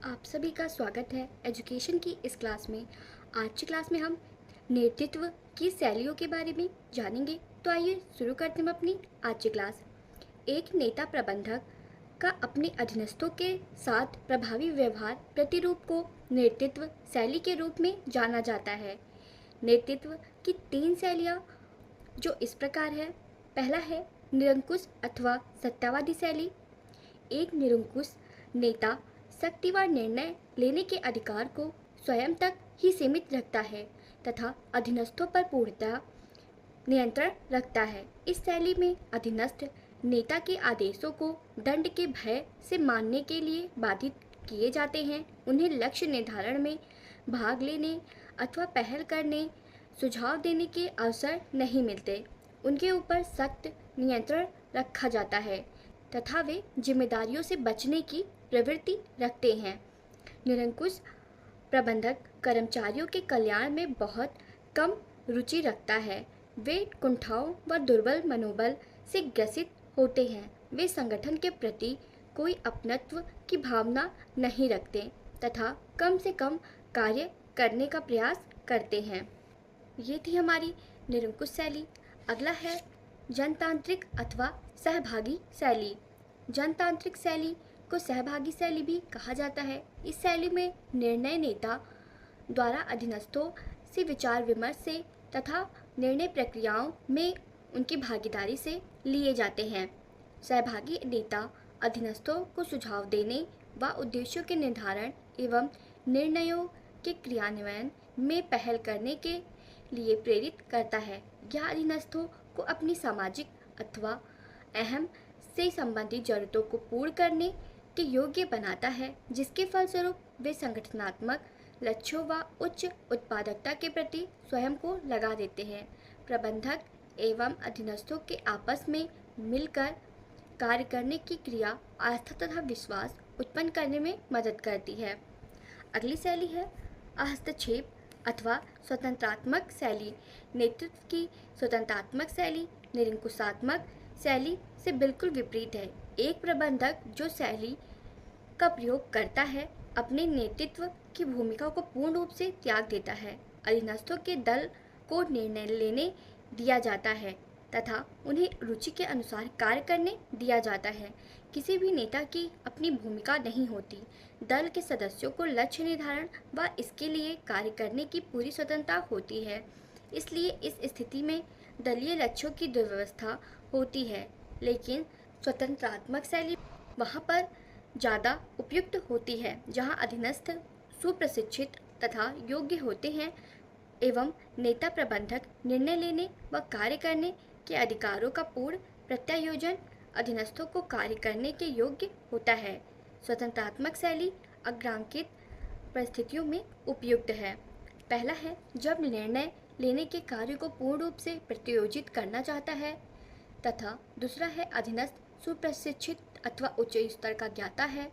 आप सभी का स्वागत है एजुकेशन की इस क्लास में। आज की क्लास में हम नेतृत्व की शैलियों के बारे में जानेंगे। तो आइए शुरू करते हैं अपनी आज की क्लास। एक नेता प्रबंधक का अपने अधीनस्थों के साथ प्रभावी व्यवहार प्रतिरूप को नेतृत्व शैली के रूप में जाना जाता है। नेतृत्व की 3 शैलियाँ जो इस प्रकार है। पहला है निरंकुश अथवा सत्तावादी शैली। एक निरंकुश नेता शक्ति व निर्णय लेने के अधिकार को स्वयं तक ही सीमित रखता है तथा अधीनस्थों पर पूर्णतः नियंत्रण रखता है। इस शैली में अधीनस्थ नेता के आदेशों को दंड के भय से मानने के लिए बाधित किए जाते हैं। उन्हें लक्ष्य निर्धारण में भाग लेने अथवा पहल करने, सुझाव देने के अवसर नहीं मिलते। उनके ऊपर सख्त नियंत्रण रखा जाता है तथा वे जिम्मेदारियों से बचने की प्रवृत्ति रखते हैं। निरंकुश प्रबंधक कर्मचारियों के कल्याण में बहुत कम रुचि रखता है। वे कुंठाओं व दुर्बल मनोबल से ग्रसित होते हैं। वे संगठन के प्रति कोई अपनत्व की भावना नहीं रखते तथा कम से कम कार्य करने का प्रयास करते हैं। ये थी हमारी निरंकुश शैली। अगला है जनतांत्रिक अथवा सहभागी शैली। जनतांत्रिक शैली को सहभागी शैली भी कहा जाता है। इस शैली में निर्णय नेता द्वारा अधीनस्थों से विचार विमर्श से तथा निर्णय प्रक्रियाओं में उनकी भागीदारी से लिए जाते हैं। सहभागी नेता अधीनस्थों को सुझाव देने व उद्देश्यों के निर्धारण एवं निर्णयों के क्रियान्वयन में पहल करने के लिए प्रेरित करता है। यह अधीनस्थों को अपनी सामाजिक अथवा अहम से संबंधित जरूरतों को पूर्ण करने के योग्य बनाता है, जिसके फलस्वरूप वे संगठनात्मक लक्ष्यों व उच्च उत्पादकता के प्रति स्वयं को लगा देते हैं। प्रबंधक एवं अधीनस्थों के आपस में मिलकर कार्य करने की क्रिया आस्था तथा विश्वास उत्पन्न करने में मदद करती है। अगली शैली है हस्तक्षेप अथवा स्वतंत्रात्मक शैली। नेतृत्व की स्वतंत्रात्मक शैली निरंकुशात्मक शैली से बिल्कुल विपरीत है। एक प्रबंधक जो शैली का प्रयोग करता है अपने नेतृत्व की भूमिका को पूर्ण रूप से त्याग देता है। अधीनस्थों के दल को निर्णय लेने दिया जाता है तथा उन्हें रुचि के अनुसार कार्य करने दिया जाता है। किसी भी नेता की अपनी भूमिका नहीं होती। दल के सदस्यों को लक्ष्य निर्धारण व इसके लिए कार्य करने की पूरी स्वतंत्रता होती है। इसलिए इस स्थिति में दलीय लक्ष्यों की दुर्व्यवस्था होती है, लेकिन स्वतंत्रात्मक शैली वहाँ पर ज़्यादा उपयुक्त होती है जहाँ अधीनस्थ सुप्रशिक्षित तथा योग्य होते हैं एवं नेता प्रबंधक निर्णय लेने व कार्य करने के अधिकारों का पूर्ण प्रत्यायोजन अधीनस्थों को कार्य करने के योग्य होता है। स्वतंत्रात्मक शैली अग्रांकित परिस्थितियों में उपयुक्त है। पहला है जब निर्णय लेने के कार्य को पूर्ण रूप से प्रत्यायोजित करना चाहता है तथा दूसरा है अधीनस्थ सुप्रशिक्षित अथवा उच्च स्तर का ज्ञाता है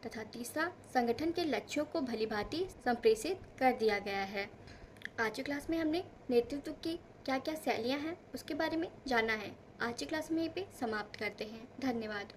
तथा तीसरा संगठन के लक्ष्यों को भलीभांति संप्रेषित कर दिया गया है। आज की क्लास में हमने नेतृत्व की क्या क्या शैलियाँ हैं उसके बारे में जाना है। आज की क्लास में यहीं पे समाप्त करते हैं। धन्यवाद।